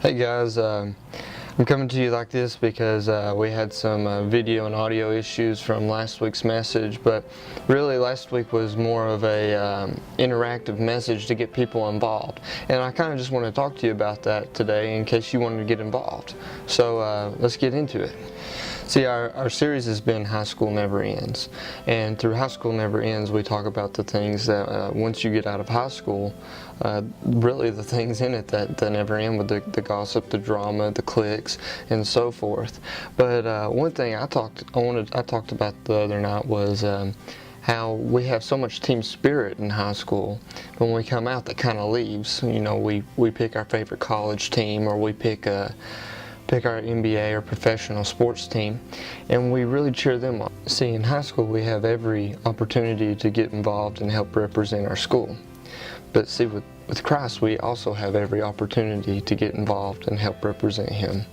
Hey guys, I'm coming to you like this because we had some video and audio issues from last week's message, but really last week was more of a interactive message to get people involved, and I kind of just want to talk to you about that today in case you wanted to get involved. So let's get into it. See, our series has been High School Never Ends, and through High School Never Ends we talk about the things that once you get out of high school, really the things in it that never end, with the gossip, the drama, the cliques, and so forth. But one thing I talked about the other night was how we have so much team spirit in high school. When we come out, that kind of leaves. You know, we pick our favorite college team, or we pick our NBA or professional sports team, and we really cheer them on. See, in high school we have every opportunity to get involved and help represent our school. But see, with Christ we also have every opportunity to get involved and help represent Him.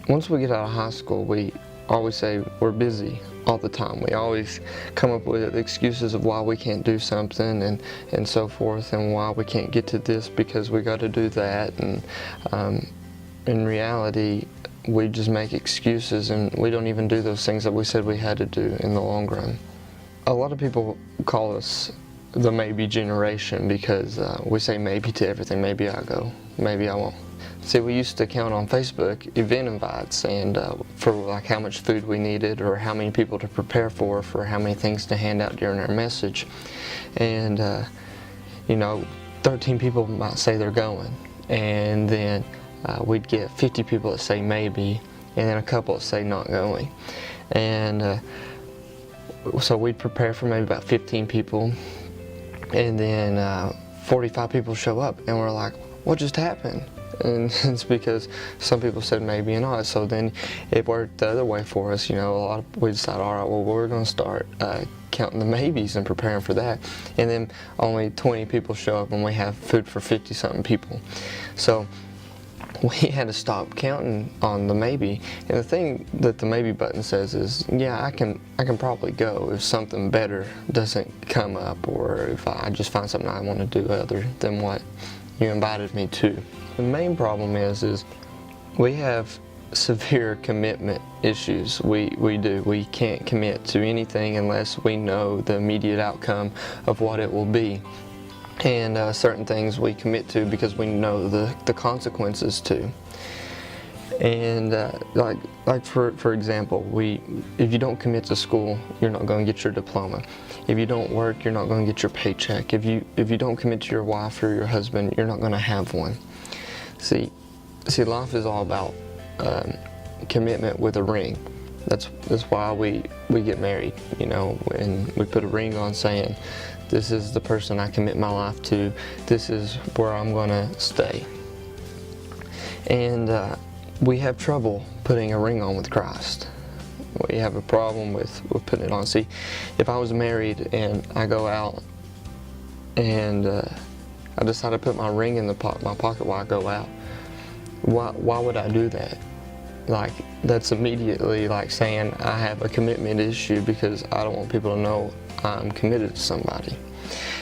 Once we get out of high school, we always say we're busy all the time. We always come up with excuses of why we can't do something and so forth, and why we can't get to this because we got to do that. And in reality, we just make excuses, and we don't even do those things that we said we had to do in the long run. A lot of people call us the maybe generation because we say maybe to everything. Maybe I go, maybe I won't. See, we used to count on Facebook event invites, and for like how much food we needed, or how many people to prepare for how many things to hand out during our message. And you know, 13 people might say they're going, and then we'd get 50 people that say maybe, and then a couple that say not going. And so we'd prepare for maybe about 15 people, and then 45 people show up, and we're like, what just happened? And it's because some people said maybe and not. So then it worked the other way for us. You know, we decided, all right, well, we're going to start counting the maybes and preparing for that. And then only 20 people show up, and we have food for 50-something people. So we had to stop counting on the maybe. And the thing that the maybe button says is, yeah, I can probably go if something better doesn't come up, or if I just find something I want to do other than what you invited me to. The main problem is we have severe commitment issues. We can't commit to anything unless we know the immediate outcome of what it will be. And certain things we commit to because we know the consequences to. And like for example, if you don't commit to school, you're not going to get your diploma. If you don't work, you're not going to get your paycheck. If you don't commit to your wife or your husband, you're not going to have one. See, life is all about commitment with a ring. That's why we get married, you know, and we put a ring on saying, this is the person I commit my life to. This is where I'm going to stay. And we have trouble putting a ring on with Christ. We have a problem with putting it on. See, if I was married and I go out and I decide to put my ring in my pocket while I go out, why would I do that? Like, that's immediately like saying I have a commitment issue because I don't want people to know I'm committed to somebody.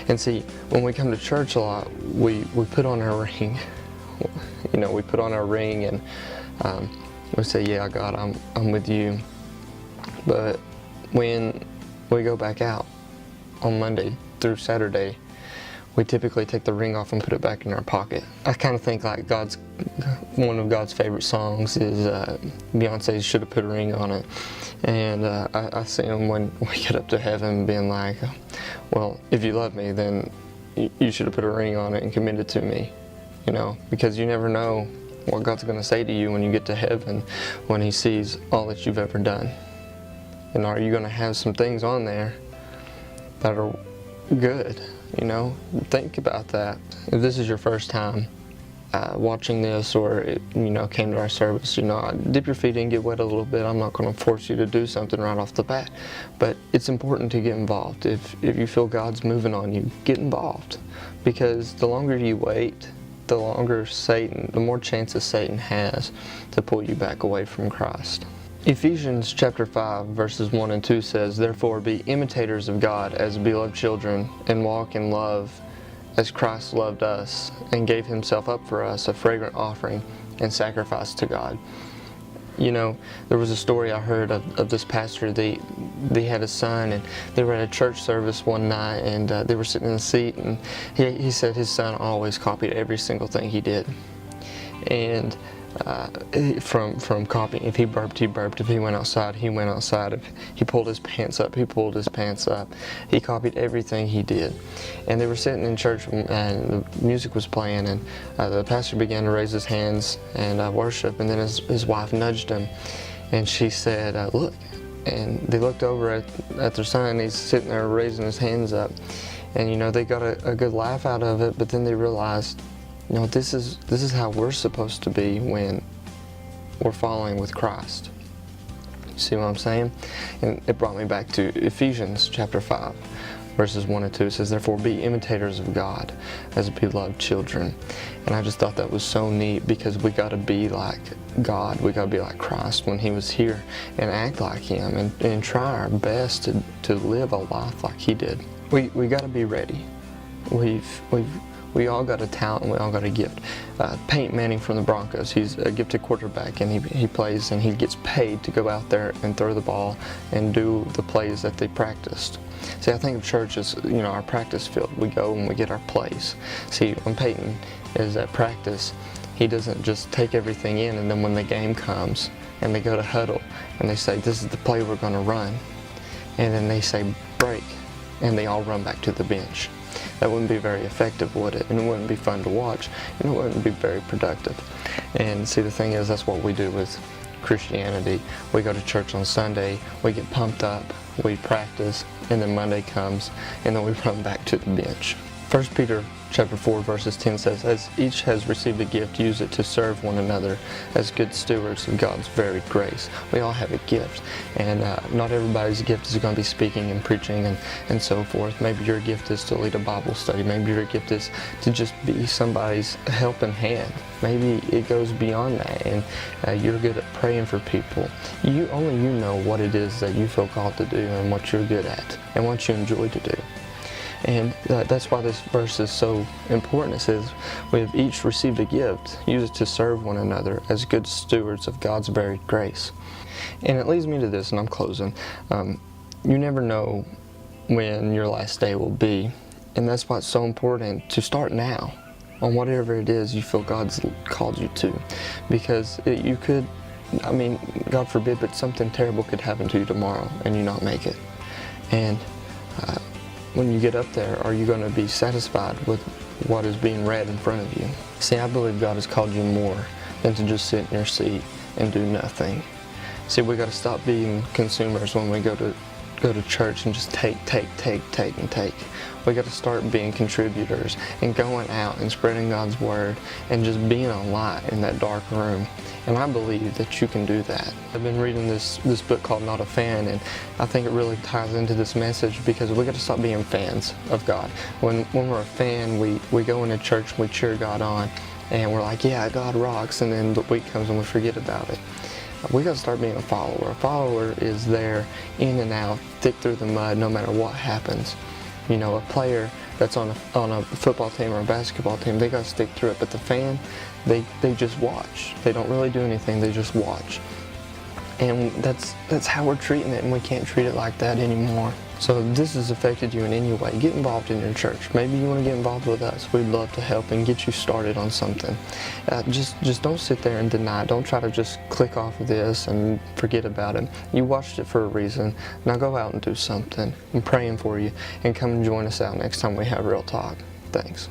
And see, when we come to church a lot, we put on our ring. You know, we put on our ring and we say, yeah, God, I'm with you. But when we go back out on Monday through Saturday, we typically take the ring off and put it back in our pocket. I kind of think like one of God's favorite songs is Beyonce's "Should Have Put a Ring on It," and I see Him when we get up to heaven being like, well, if you love me, then you should have put a ring on it and committed to me, you know, because you never know what God's going to say to you when you get to heaven, when He sees all that you've ever done. And are you going to have some things on there that are good? You know, think about that. If this is your first time watching this, or you know, came to our service, you know, dip your feet in, get wet a little bit. I'm not going to force you to do something right off the bat, but it's important to get involved. If you feel God's moving on you, get involved, because the longer you wait, the more chances Satan has to pull you back away from Christ. Ephesians chapter 5 verses 1 and 2 says, "Therefore be imitators of God as beloved children, and walk in love as Christ loved us and gave Himself up for us, a fragrant offering and sacrifice to God. You know, there was a story I heard of this pastor. They had a son, and they were at a church service one night, and they were sitting in the seat, and he said his son always copied every single thing he did. And from copying, if he burped, he burped. If he went outside, he went outside. If he pulled his pants up, he pulled his pants up. He copied everything he did. And they were sitting in church, and the music was playing, and the pastor began to raise his hands and worship, and then his wife nudged him, and she said, look. And they looked over at their son, and he's sitting there raising his hands up. And, you know, they got a good laugh out of it, but then they realized, you know, this is how we're supposed to be when we're following with Christ. See what I'm saying? And it brought me back to Ephesians chapter 5, verses 1 and 2. It says, therefore be imitators of God as beloved children. And I just thought that was so neat, because we got to be like God. We got to be like Christ when He was here, and act like Him, and try our best to live a life like He did. We got to be ready. We all got a talent, and we all got a gift. Peyton Manning from the Broncos, he's a gifted quarterback, and he plays, and he gets paid to go out there and throw the ball and do the plays that they practiced. See, I think of church as, you know, our practice field. We go and we get our plays. See, when Peyton is at practice, he doesn't just take everything in, and then when the game comes and they go to huddle and they say, this is the play we're going to run, and then they say break, and they all run back to the bench. That wouldn't be very effective, would it? And it wouldn't be fun to watch, and it wouldn't be very productive. And see, the thing is, that's what we do with Christianity. We go to church on Sunday, we get pumped up, we practice, and then Monday comes, and then we run back to the bench. 1 Peter chapter 4 verses 10 says, as each has received a gift, use it to serve one another as good stewards of God's varied grace. We all have a gift, and not everybody's gift is going to be speaking and preaching and so forth. Maybe your gift is to lead a Bible study. Maybe your gift is to just be somebody's helping hand. Maybe it goes beyond that, and you're good at praying for people. Only you know what it is that you feel called to do, and what you're good at, and what you enjoy to do. And that's why this verse is so important. It says, we have each received a gift, use it to serve one another as good stewards of God's varied grace. And it leads me to this, and I'm closing. You never know when your last day will be, and that's why it's so important to start now on whatever it is you feel God's called you to. Because you could, I mean, God forbid, but something terrible could happen to you tomorrow and you not make it. And when you get up there, are you going to be satisfied with what is being read in front of you? See, I believe God has called you more than to just sit in your seat and do nothing. See, we got to stop being consumers when we go to church and just take. We got to start being contributors and going out and spreading God's word and just being a light in that dark room. And I believe that you can do that. I've been reading this book called Not a Fan, and I think it really ties into this message, because we got to stop being fans of God. When we're a fan, we go into church and we cheer God on, and we're like, yeah, God rocks, and then the week comes and we forget about it. We got to start being a follower. A follower is there, in and out, thick through the mud, no matter what happens. You know, a player that's on a football team or a basketball team, they got to stick through it. But the fan, they just watch. They don't really do anything. They just watch. And that's how we're treating it, and we can't treat it like that anymore. So if this has affected you in any way, get involved in your church. Maybe you want to get involved with us. We'd love to help and get you started on something. Just don't sit there and deny. Don't try to just click off of this and forget about it. You watched it for a reason. Now go out and do something. I'm praying for you, and come and join us out next time we have Real Talk. Thanks.